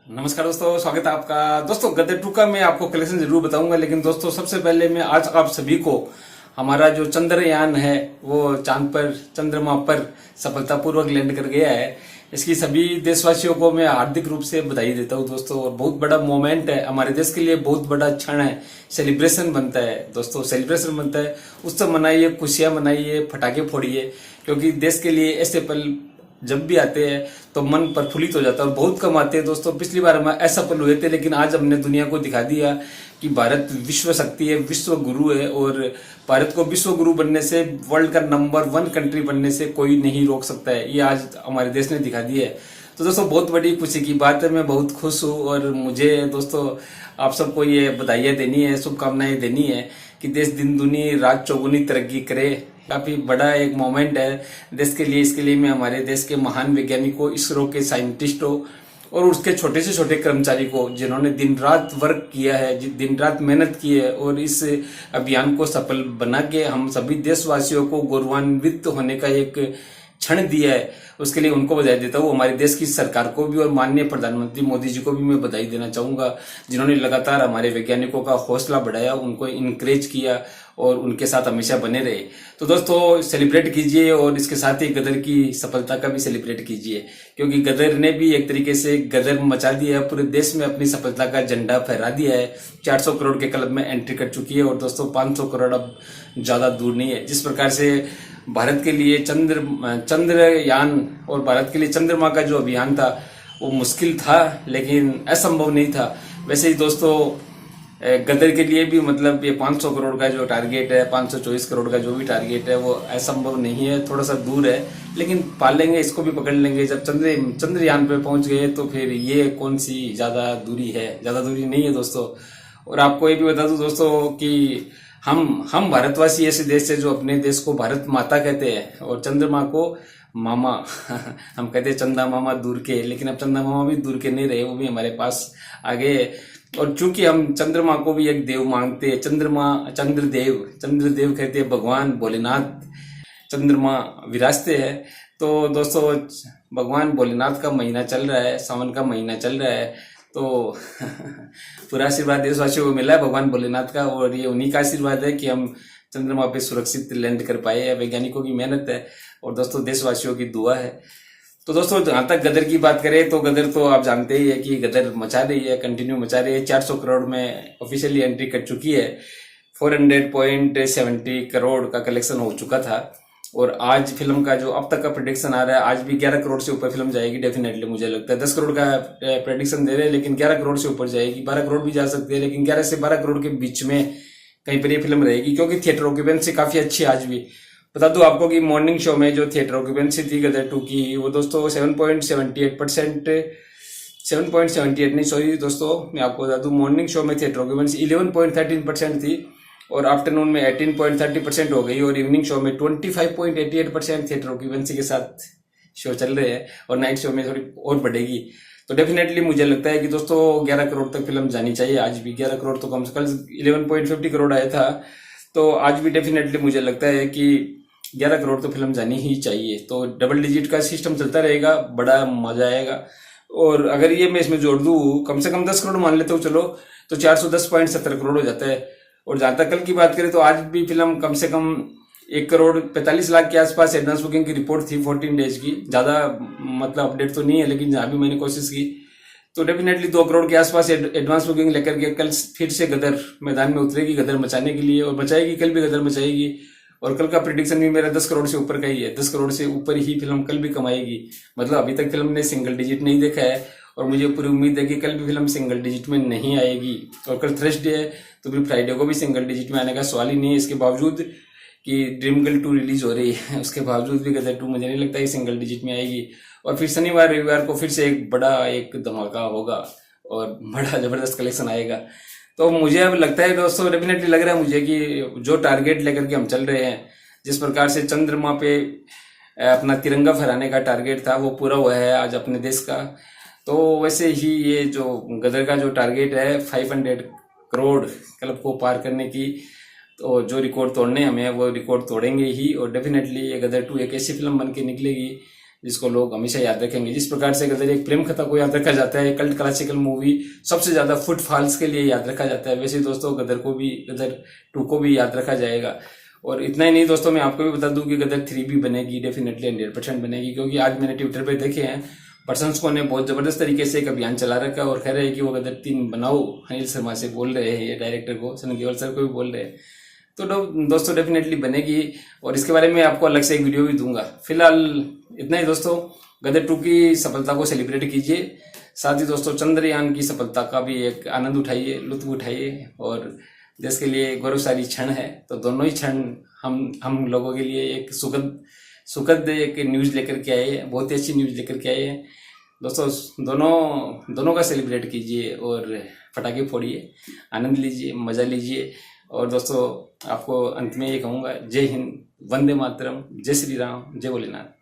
नमस्कार दोस्तों, स्वागत है आपका। दोस्तों गदर 2 का मैं आपको कलेक्शन जरूर बताऊंगा, लेकिन दोस्तों सबसे पहले मैं आज आप सभी को हमारा जो चंद्रयान है वो चांद पर, चंद्रमा पर सफलतापूर्वक लैंड कर गया है। इसकी सभी देशवासियों को मैं हार्दिक रूप से बधाई देता हूं दोस्तों। और बहुत बड़ा मोमेंट है हमारे देश के लिए, बहुत बड़ा क्षण है, सेलिब्रेशन बनता है दोस्तों, सेलिब्रेशन बनता है। उत्सव मनाइए, खुशियां मनाइए, फटाके फोड़िए, क्योंकि देश के लिए ऐसे पल जब भी आते हैं तो मन प्रफुल्लित हो जाता है और बहुत कम आते हैं दोस्तों। पिछली बार हम असफल हुए थे, लेकिन आज हमने दुनिया को दिखा दिया कि भारत विश्व शक्ति है, विश्व गुरु है। और भारत को विश्व गुरु बनने से, वर्ल्ड का नंबर 1 कंट्री बनने से कोई नहीं रोक सकता है। ये आज हमारे देश ने दिखा दिया है। तो दोस्तों बहुत बड़ी खुशी की बात है, मैं बहुत खुश हूँ। और मुझे दोस्तों आप सबको ये बधाइयाँ देनी है, शुभकामनाएं देनी है कि देश दिन दुनी रात चौगुनी तरक्की करे। काफी बड़ा एक मोमेंट है देश के लिए। इसके लिए मैं हमारे देश के महान वैज्ञानिकों, इसरो के साइंटिस्टों और उसके छोटे से छोटे कर्मचारी को, जिन्होंने दिन रात वर्क किया है, दिन रात मेहनत की है और इस अभियान को सफल बना के हम सभी देशवासियों को गौरवान्वित होने का एक क्षण दिया है, उसके लिए उनको बधाई देता हूँ। हमारे देश की सरकार को भी और माननीय प्रधानमंत्री मोदी जी को भी मैं बधाई देना चाहूंगा, जिन्होंने लगातार हमारे वैज्ञानिकों का हौसला बढ़ाया, उनको इनकरेज किया और उनके साथ हमेशा बने रहे। तो दोस्तों सेलिब्रेट कीजिए और इसके साथ ही गदर की सफलता का भी सेलिब्रेट कीजिए, क्योंकि गदर ने भी एक तरीके से गदर मचा दिया है, पूरे देश में अपनी सफलता का झंडा फहरा दिया है। 400 करोड़ के क्लब में एंट्री कर चुकी है और दोस्तों 500 करोड़ अब ज्यादा दूर नहीं है। जिस प्रकार से भारत के लिए चंद्रयान और भारत के लिए चंद्रमा का जो अभियान था वो मुश्किल था, लेकिन असंभव नहीं था। वैसे ही दोस्तों गदर के लिए भी मतलब ये 500 करोड़ का जो टारगेट है, 524 करोड़ का जो भी टारगेट है, वो असंभव नहीं है, थोड़ा सा दूर है, लेकिन पालेंगे, इसको भी पकड़ लेंगे। जब चंद्रयान पे पहुंच गए तो फिर ये कौन सी ज्यादा दूरी है, ज्यादा दूरी नहीं है दोस्तों। और आपको ये भी बता दूं दोस्तों कि हम भारतवासी ऐसे देश है जो अपने देश को भारत माता कहते हैं और चंद्रमा को मामा हम कहते हैं चंदा मामा दूर के, लेकिन अब चंदा मामा भी दूर के नहीं रहे, वो भी हमारे पास आ गए। और चूंकि हम चंद्रमा को भी एक देव मांगते हैं, चंद्रदेव कहते हैं, भगवान भोलेनाथ चंद्रमा विराजते हैं। तो दोस्तों भगवान भोलेनाथ का महीना चल रहा है, सावन का महीना चल रहा है, तो पूरा आशीर्वाद देशवासियों को मिला है भगवान भोलेनाथ का। और ये उन्हीं का आशीर्वाद है कि हम चंद्रमा पे सुरक्षित लैंड कर पाए हैं। वैज्ञानिकों की मेहनत है और दोस्तों देशवासियों की दुआ है। तो दोस्तों जहां तक गदर की बात करें तो गदर तो आप जानते ही है कि गदर मचा रही है, कंटिन्यू मचा रही है। 400 करोड़ में ऑफिशियली एंट्री कर चुकी है। 400.70 करोड़ का कलेक्शन हो चुका था। और आज फिल्म का जो अब तक का प्रेडिक्शन आ रहा है, आज भी 11 करोड़ से ऊपर फिल्म जाएगी डेफिनेटली। मुझे लगता है 10 करोड़ का प्रेडिक्शन दे रहे हैं, लेकिन 11 करोड़ से ऊपर जाएगी। 12 करोड़ भी जा सकती है, लेकिन 11 से 12 करोड़ के बीच में कहीं पर ये फिल्म रहेगी, क्योंकि थिएटर ऑक्यूपेंसी काफी अच्छी आज भी। बता दूं आपको कि मॉर्निंग शो में जो थिएटर ऑक्यूपेंसी थी गदर 2 की, वो दोस्तों 7.78%, 7.78 नहीं, सॉरी दोस्तों, मैं आपको बता दूं मॉर्निंग शो में थिएटर ऑक्यूपेंसी 11.13% थी और आफ्टरनून में 18.30% हो गई और इवनिंग शो में 25.88% थिएटर ऑक्यूपेंसी के साथ शो चल रहे हैं और नाइट शो में थोड़ी और बढ़ेगी। तो डेफिनेटली मुझे लगता है कि दोस्तों 11 करोड़ तक फिल्म जानी चाहिए आज भी। 11 करोड़ तो कम से कम 11.50 करोड़ आया था, तो आज भी डेफिनेटली मुझे लगता है कि 11 करोड़ तो फिल्म जानी ही चाहिए। तो डबल डिजिट का सिस्टम चलता रहेगा, बड़ा मजा आएगा। और अगर ये मैं इसमें जोड़ दूं, कम से कम 10 करोड़ मान लेता हूँ चलो, तो 410.70 करोड़ हो जाता है। और जहां तक कल की बात करें तो आज भी फिल्म कम से कम 1 करोड़ 45 लाख के आसपास एडवांस बुकिंग की रिपोर्ट थी 14 डेज की। ज्यादा मतलब अपडेट तो नहीं है, लेकिन जहां भी मैंने कोशिश की तो डेफिनेटली 2 करोड़ के आसपास एडवांस बुकिंग लेकर के कल फिर से गदर मैदान में उतरेगी, गदर मचाने के लिए, और मचाएगी, कल भी गदर मचाएगी। और कल का प्रिडिक्शन भी मेरा 10 करोड़ से ऊपर का ही है। 10 करोड़ से ऊपर ही फिल्म कल भी कमाएगी। मतलब अभी तक फिल्म ने सिंगल डिजिट नहीं देखा है और मुझे पूरी उम्मीद है कि कल भी फिल्म सिंगल डिजिट में नहीं आएगी। और कल थर्सडे है तो फिर फ्राइडे को भी सिंगल डिजिट में आने का सवाल ही नहीं है। इसके बावजूद कि ड्रीम गर्ल 2 रिलीज हो रही है, उसके बावजूद भी गदर 2 मुझे नहीं लगता है सिंगल डिजिट में आएगी। और फिर शनिवार रविवार को फिर से एक बड़ा एक धमाका होगा और बड़ा जबरदस्त कलेक्शन आएगा। तो मुझे अब लगता है दोस्तों, डेफिनेटली लग रहा है मुझे कि जो टारगेट लेकर के हम चल रहे हैं, जिस प्रकार से चंद्रमा पे अपना तिरंगा फहराने का टारगेट था वो पूरा हुआ है आज अपने देश का। तो वैसे ही ये जो गदर का जो टारगेट है 500 करोड़ क्लब को पार करने की, तो जो रिकॉर्ड तोड़ने हमें वो रिकॉर्ड तोड़ेंगे ही। और डेफिनेटली ये गदर 2 एक ऐसी फिल्म बन के निकलेगी जिसको लोग हमेशा याद रखेंगे। जिस प्रकार से गदर एक प्रेम कथा को याद रखा जाता है, कल्ट क्लासिकल मूवी सबसे ज्यादा फुटफॉल्स के लिए याद रखा जाता है, वैसे दोस्तों गदर 2 को भी याद रखा जाएगा। और इतना ही नहीं दोस्तों, मैं आपको भी बता दूं कि गदर 3 भी बनेगी, डेफिनेटली 100% बनेगी, क्योंकि आज मैंने ट्विटर पे देखे हैं पर्सन्स को ने बहुत जबरदस्त तरीके से एक अभियान चला रखा है और कह रहे हैं कि वो गदर 3 बनाओ। अनिल शर्मा से बोल रहे हैं, ये डायरेक्टर को, सनी देओल सर को भी बोल रहे हैं। तो दोस्तों डेफिनेटली बनेगी और इसके बारे में आपको अलग से एक वीडियो भी दूंगा। फिलहाल इतना ही दोस्तों, गदर 2 की सफलता को सेलिब्रेट कीजिए, साथ ही दोस्तों चंद्रयान की सफलता का भी एक आनंद उठाइए, लुत्फ उठाइए, और देश के लिए गौरवशाली क्षण है। तो दोनों ही क्षण हम लोगों के लिए एक सुखद एक न्यूज लेकर के आए, बहुत ही अच्छी न्यूज लेकर के आए हैं दोस्तों। दोनों का सेलिब्रेट कीजिए और पटाखे फोड़िए, आनंद लीजिए, मजा लीजिए। और दोस्तों आपको अंत में ये कहूंगा, जय हिंद, वंदे मातरम, जय श्री राम, जय भोलेनाथ।